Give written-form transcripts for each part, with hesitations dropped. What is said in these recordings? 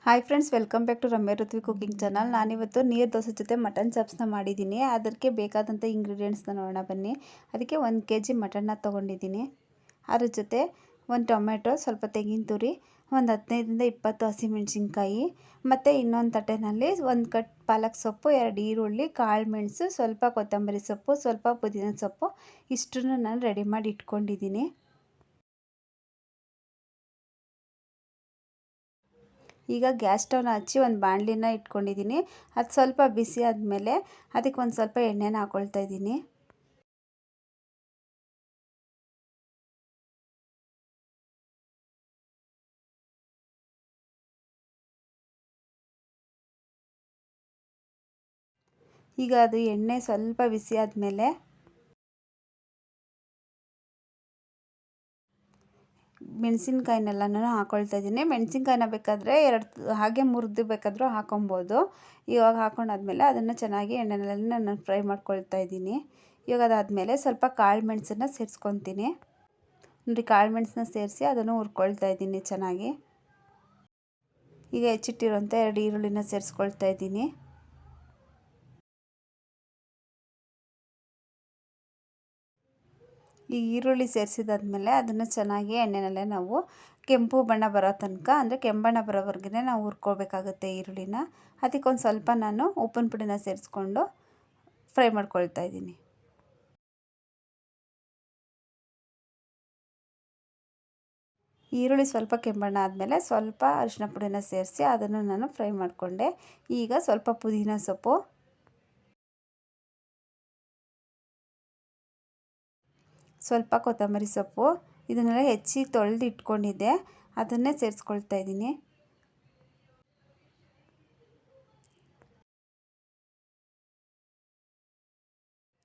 Hi friends, welcome back to Ramya Ruthvi cooking channel. ನಾನಿವತ್ತು ನೀರು ದೋಸೆ ಜೊತೆ ಮಟನ್ ಚಾಪ್ಸ್ನ ಮಾಡಿದ್ದೀನಿ. ಅದಕ್ಕೆ ಬೇಕಾದಂಥ ಇಂಗ್ರೀಡಿಯೆಂಟ್ಸ್ನ ನೋಡೋಣ ಬನ್ನಿ. ಅದಕ್ಕೆ 1 kg ಮಟನ್ನ ತೊಗೊಂಡಿದ್ದೀನಿ. ಅದ್ರ ಜೊತೆ 1 ಟೊಮೆಟೊ, ಸ್ವಲ್ಪ ತೆಂಗಿನ ತುರಿ, ಒಂದು 15ರಿಂದ 20 ಹಸಿಮೆಣಸಿನ್ಕಾಯಿ, ಮತ್ತು ಇನ್ನೊಂದು ತಟ್ಟೆನಲ್ಲಿ 1 ಕಟ್ ಪಾಲಕ್ ಸೊಪ್ಪು, 2 ಈರುಳ್ಳಿ, ಕಾಳು ಮೆಣಸು, ಸ್ವಲ್ಪ ಕೊತ್ತಂಬರಿ ಸೊಪ್ಪು, ಸ್ವಲ್ಪ ಪುದೀನ ಸೊಪ್ಪು, ಇಷ್ಟನ್ನು ನಾನು ರೆಡಿ ಮಾಡಿ ಇಟ್ಕೊಂಡಿದ್ದೀನಿ. ಈಗ ಗ್ಯಾಸ್ ಸ್ಟವ್ನ ಹಚ್ಚಿ ಒಂದು ಬಾಣಲಿನ ಇಟ್ಕೊಂಡಿದ್ದೀನಿ. ಅದು ಸ್ವಲ್ಪ ಬಿಸಿ ಆದಮೇಲೆ ಅದಕ್ಕೆ ಒಂದು ಸ್ವಲ್ಪ ಎಣ್ಣೆನ ಹಾಕ್ಕೊಳ್ತಾ ಇದ್ದೀನಿ. ಈಗ ಅದು ಎಣ್ಣೆ ಸ್ವಲ್ಪ ಬಿಸಿ ಆದಮೇಲೆ ಮೆಣಸಿನ್ಕಾಯಿನೆಲ್ಲನೂ ಹಾಕ್ಕೊಳ್ತಾ ಇದ್ದೀನಿ. ಮೆಣಸಿನ್ಕಾಯಿನ ಬೇಕಾದರೆ ಹಾಗೆ ಮುರಿದು ಬೇಕಾದರೂ ಹಾಕೊಬೋದು. ಇವಾಗ ಹಾಕೊಂಡಾದ್ಮೇಲೆ ಅದನ್ನು ಚೆನ್ನಾಗಿ ಎಣ್ಣೆಯಲ್ಲಿ ನಾನು ಫ್ರೈ ಮಾಡ್ಕೊಳ್ತಾ ಇದ್ದೀನಿ. ಇವಾಗ ಅದಾದಮೇಲೆ ಸ್ವಲ್ಪ ಕಾಳು ಮೆಣಸನ್ನು ಸೇರಿಸ್ಕೊತೀನಿ. ನೋಡಿ, ಕಾಳು ಮೆಣಸನ್ನ ಸೇರಿಸಿ ಅದನ್ನು ಹುರ್ಕೊಳ್ತಾ ಇದ್ದೀನಿ ಚೆನ್ನಾಗಿ. ಈಗ ಹೆಚ್ಚಿಟ್ಟಿರೋಂಥ 2 ಈರುಳ್ಳಿನ ಸೇರಿಸ್ಕೊಳ್ತಾ ಇದ್ದೀನಿ. ಈ ಈರುಳ್ಳಿ ಸೇರಿಸಿದಾದ್ಮೇಲೆ ಅದನ್ನು ಚೆನ್ನಾಗಿ ಎಣ್ಣೆನಲ್ಲೇ ನಾವು ಕೆಂಪು ಬಣ್ಣ ಬರೋ ತನಕ, ಅಂದರೆ ಕೆಂಬಣ್ಣ ಬರೋವರೆಗೆ ನಾವು ಹುರ್ಕೋಬೇಕಾಗುತ್ತೆ ಈರುಳ್ಳಿನ. ಅದಕ್ಕೊಂದು ಸ್ವಲ್ಪ ನಾನು ಉಪ್ಪಿನ ಪುಡಿನ ಸೇರಿಸ್ಕೊಂಡು ಫ್ರೈ ಮಾಡ್ಕೊಳ್ತಾ ಇದ್ದೀನಿ. ಈರುಳ್ಳಿ ಸ್ವಲ್ಪ ಕೆಂಬಣ್ಣ ಆದಮೇಲೆ ಸ್ವಲ್ಪ ಅರಿಶಿನ ಪುಡಿನ ಸೇರಿಸಿ ಅದನ್ನು ನಾನು ಫ್ರೈ ಮಾಡಿಕೊಂಡೆ. ಈಗ ಸ್ವಲ್ಪ ಪುದೀನ ಸೊಪ್ಪು, ಸ್ವಲ್ಪ ಕೊತ್ತಂಬರಿ ಸೊಪ್ಪು, ಇದನ್ನೆಲ್ಲ ಹೆಚ್ಚಿ ತೊಳೆದು ಇಟ್ಕೊಂಡಿದ್ದೆ, ಅದನ್ನೇ ಸೇರಿಸ್ಕೊಳ್ತಾ ಇದ್ದೀನಿ.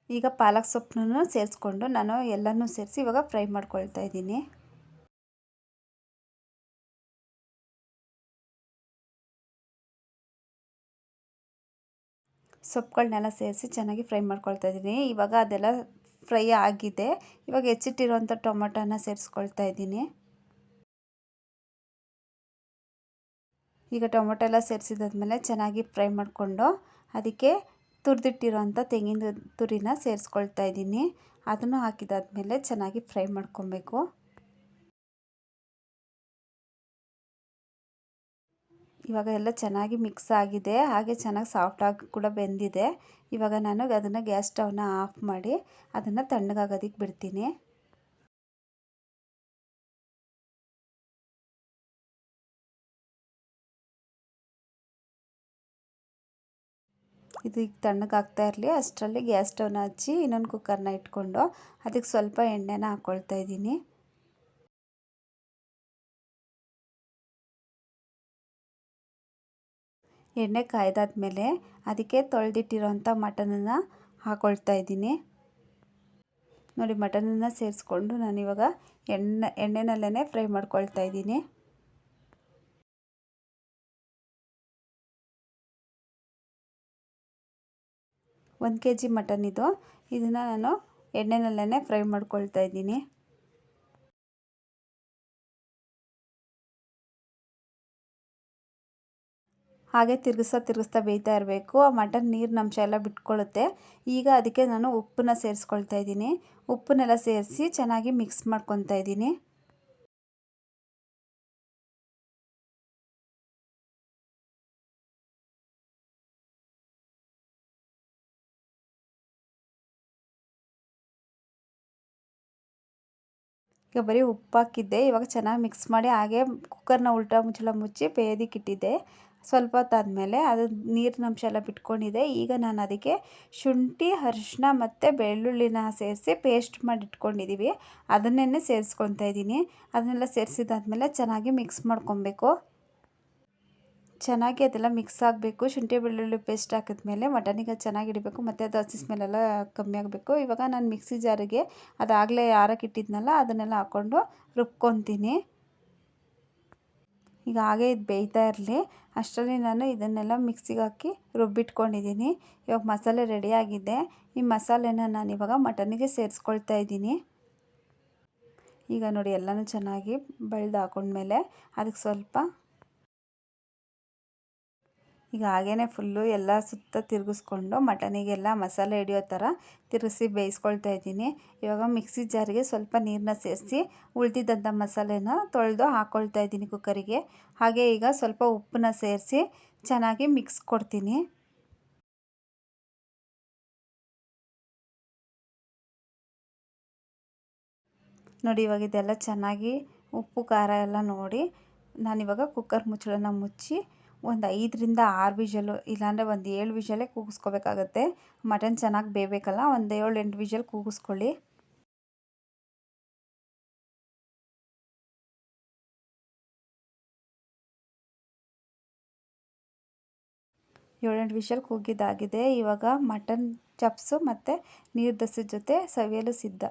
ಈಗ ಪಾಲಕ್ ಸೊಪ್ಪನ್ನು ಸೇರಿಸ್ಕೊಂಡು ನಾನು ಎಲ್ಲನೂ ಸೇರಿಸಿ ಇವಾಗ ಫ್ರೈ ಮಾಡ್ಕೊಳ್ತಾ ಇದ್ದೀನಿ. ಸೊಪ್ಪುಗಳನ್ನೆಲ್ಲ ಸೇರಿಸಿ ಚೆನ್ನಾಗಿ ಫ್ರೈ ಮಾಡ್ಕೊಳ್ತಾ ಇದ್ದೀನಿ. ಇವಾಗ ಅದೆಲ್ಲ ಫ್ರೈ ಆಗಿದೆ. ಇವಾಗ ಹೆಚ್ಚಿಟ್ಟಿರುವಂಥ ಟೊಮೊಟೊನ ಸೇರಿಸ್ಕೊಳ್ತಾ ಇದ್ದೀನಿ. ಈಗ ಟೊಮೊಟೊ ಎಲ್ಲ ಸೇರಿಸಿದಾದ್ಮೇಲೆ ಚೆನ್ನಾಗಿ ಫ್ರೈ ಮಾಡಿಕೊಂಡು ಅದಕ್ಕೆ ತುರಿದಿಟ್ಟಿರೋಂಥ ತೆಂಗಿನ ತುರಿನ ಸೇರಿಸ್ಕೊಳ್ತಾ ಇದ್ದೀನಿ. ಅದನ್ನು ಹಾಕಿದಾದ್ಮೇಲೆ ಚೆನ್ನಾಗಿ ಫ್ರೈ ಮಾಡ್ಕೊಬೇಕು. ಇವಾಗ ಎಲ್ಲ ಚೆನ್ನಾಗಿ ಮಿಕ್ಸ್ ಆಗಿದೆ, ಹಾಗೆ ಚೆನ್ನಾಗಿ ಸಾಫ್ಟಾಗಿ ಕೂಡ ಬೆಂದಿದೆ. ಇವಾಗ ನಾನು ಅದನ್ನು ಗ್ಯಾಸ್ ಸ್ಟವ್ನ ಆಫ್ ಮಾಡಿ ಅದನ್ನು ತಣ್ಣಗಾಗೋದಕ್ಕೆ ಬಿಡ್ತೀನಿ. ಇದು ಈಗ ತಣ್ಣಗಾಗ್ತಾ ಇರಲಿ ಅಷ್ಟರಲ್ಲಿ ಗ್ಯಾಸ್ ಸ್ಟವ್ನ ಹಚ್ಚಿ ಇನ್ನೊಂದು ಕುಕ್ಕರ್ನ ಇಟ್ಕೊಂಡು ಅದಕ್ಕೆ ಸ್ವಲ್ಪ ಎಣ್ಣೆನ ಹಾಕ್ಕೊಳ್ತಾ ಇದ್ದೀನಿ. ಎಣ್ಣೆ ಕಾಯ್ದಾದ್ಮೇಲೆ ಅದಕ್ಕೆ ತೊಳೆದಿಟ್ಟಿರೋಂಥ ಮಟನನ್ನು ಹಾಕ್ಕೊಳ್ತಾ ಇದ್ದೀನಿ. ನೋಡಿ, ಮಟನನ್ನು ಸೇರಿಸ್ಕೊಂಡು ನಾನಿವಾಗ ಎಣ್ಣೆನಲ್ಲೇ ಫ್ರೈ ಮಾಡ್ಕೊಳ್ತಾ ಇದ್ದೀನಿ. ಒಂದು kg ಮಟನ್ ಇದನ್ನು ನಾನು ಎಣ್ಣೆನಲ್ಲೇ ಫ್ರೈ ಮಾಡ್ಕೊಳ್ತಾ ಇದ್ದೀನಿ. ಹಾಗೆ ತಿರುಗಿಸ್ತಾ ಬೇಯ್ತಾ ಇರಬೇಕು. ಆ ಮಟನ್ ನೀರಿನ ಅಂಶ ಎಲ್ಲ ಬಿಟ್ಕೊಳ್ಳುತ್ತೆ. ಈಗ ಅದಕ್ಕೆ ನಾನು ಉಪ್ಪನ್ನ ಸೇರಿಸ್ಕೊಳ್ತಾ ಇದ್ದೀನಿ. ಉಪ್ಪನ್ನೆಲ್ಲ ಸೇರಿಸಿ ಚೆನ್ನಾಗಿ ಮಿಕ್ಸ್ ಮಾಡ್ಕೊತಾ ಇದ್ದೀನಿ. ಈಗ ಬರೀ ಉಪ್ಪು ಹಾಕಿದ್ದೆ. ಇವಾಗ ಚೆನ್ನಾಗಿ ಮಿಕ್ಸ್ ಮಾಡಿ ಹಾಗೆ ಕುಕ್ಕರ್ನ ಉಲ್ಟಾ ಮುಚ್ಚಳ ಮುಚ್ಚಿ ಬೇಯೋದಕ್ಕೆ ಇಟ್ಟಿದ್ದೆ. ಸ್ವಲ್ಪ ಹೊತ್ತಾದಮೇಲೆ ಅದು ನೀರಿನ ಅಂಶ ಎಲ್ಲ ಬಿಟ್ಕೊಂಡಿದೆ. ಈಗ ನಾನು ಅದಕ್ಕೆ ಶುಂಠಿ, ಅರಿಶಿನ ಮತ್ತು ಬೆಳ್ಳುಳ್ಳಿನ ಸೇರಿಸಿ ಪೇಸ್ಟ್ ಮಾಡಿ ಇಟ್ಕೊಂಡಿದ್ದೀವಿ, ಅದನ್ನೇ ಸೇರಿಸ್ಕೊತಾ ಇದ್ದೀನಿ. ಅದನ್ನೆಲ್ಲ ಸೇರಿಸಿದಾದ್ಮೇಲೆ ಚೆನ್ನಾಗಿ ಮಿಕ್ಸ್ ಮಾಡ್ಕೊಬೇಕು. ಚೆನ್ನಾಗಿ ಅದೆಲ್ಲ ಮಿಕ್ಸ್ ಆಗಬೇಕು. ಶುಂಠಿ ಬೆಳ್ಳುಳ್ಳಿ ಪೇಸ್ಟ್ ಹಾಕಿದ್ಮೇಲೆ ಮಟನಿಗೆ ಚೆನ್ನಾಗಿ ಹಿಡಿಬೇಕು ಮತ್ತು ಅದು ಹಸಿ ಸ್ಮೆಲ್ಲೆಲ್ಲ ಕಮ್ಮಿ ಆಗಬೇಕು. ಇವಾಗ ನಾನು ಮಿಕ್ಸಿ ಜಾರಿಗೆ ಅದಾಗಲೇ ಆರಕ್ಕಿಟ್ಟಿದ್ನಲ್ಲ ಅದನ್ನೆಲ್ಲ ಹಾಕ್ಕೊಂಡು ರುಬ್ಕೊತೀನಿ. ಈಗ ಹಾಗೆ ಇದು ಬೇಯ್ತಾ ಇರಲಿ ಅಷ್ಟರಲ್ಲಿ ನಾನು ಇದನ್ನೆಲ್ಲ ಮಿಕ್ಸಿಗೆ ಹಾಕಿ ರುಬ್ಬಿಟ್ಕೊಂಡಿದ್ದೀನಿ. ಇವಾಗ ಮಸಾಲೆ ರೆಡಿಯಾಗಿದೆ. ಈ ಮಸಾಲೆನ ನಾನು ಇವಾಗ ಮಟನಿಗೆ ಸೇರಿಸ್ಕೊಳ್ತಾ ಇದ್ದೀನಿ. ಈಗ ನೋಡಿ, ಎಲ್ಲನೂ ಚೆನ್ನಾಗಿ ಬಳ್ದು ಹಾಕೊಂಡ್ಮೇಲೆ ಅದಕ್ಕೆ ಸ್ವಲ್ಪ ಈಗ ಹಾಗೇ ಫುಲ್ಲು ಎಲ್ಲ ಸುತ್ತ ತಿರುಗಿಸ್ಕೊಂಡು ಮಟನಿಗೆಲ್ಲ ಮಸಾಲೆ ಹಿಡಿಯೋ ಥರ ತಿರುಗಿಸಿ ಬೇಯಿಸ್ಕೊಳ್ತಾ ಇದ್ದೀನಿ. ಇವಾಗ ಮಿಕ್ಸಿ ಜಾರಿಗೆ ಸ್ವಲ್ಪ ನೀರನ್ನ ಸೇರಿಸಿ ಉಳಿದಿದ್ದಂಥ ಮಸಾಲೆನ ತೊಳೆದು ಹಾಕ್ಕೊಳ್ತಾ ಇದ್ದೀನಿ ಕುಕ್ಕರಿಗೆ. ಹಾಗೆ ಈಗ ಸ್ವಲ್ಪ ಉಪ್ಪನ್ನ ಸೇರಿಸಿ ಚೆನ್ನಾಗಿ ಮಿಕ್ಸ್ ಕೊಡ್ತೀನಿ. ನೋಡಿ ಇವಾಗ ಇದೆಲ್ಲ ಚೆನ್ನಾಗಿ ಉಪ್ಪು ಖಾರ ಎಲ್ಲ ನೋಡಿ ನಾನಿವಾಗ ಕುಕ್ಕರ್ ಮುಚ್ಚಳನ ಮುಚ್ಚಿ ಒಂದು 5ರಿಂದ 6 ವಿಷಲು ಇಲ್ಲಾಂದರೆ ಒಂದು 7 ವಿಷಲೇ ಕೂಗಿಸ್ಕೋಬೇಕಾಗತ್ತೆ. ಮಟನ್ ಚೆನ್ನಾಗಿ ಬೇಯಬೇಕಲ್ಲ, ಒಂದು 7-8 ವಿಷಲ್ ಕೂಗಿಸ್ಕೊಳ್ಳಿ. 7-8 ವಿಷಲ್ ಕೂಗಿದ್ದಾಗಿದೆ. ಇವಾಗ ಮಟನ್ ಚಪ್ಸು ಮತ್ತು ನೀರು ದೋಸೆ ಜೊತೆ ಸವಿಯಲು ಸಿದ್ಧ.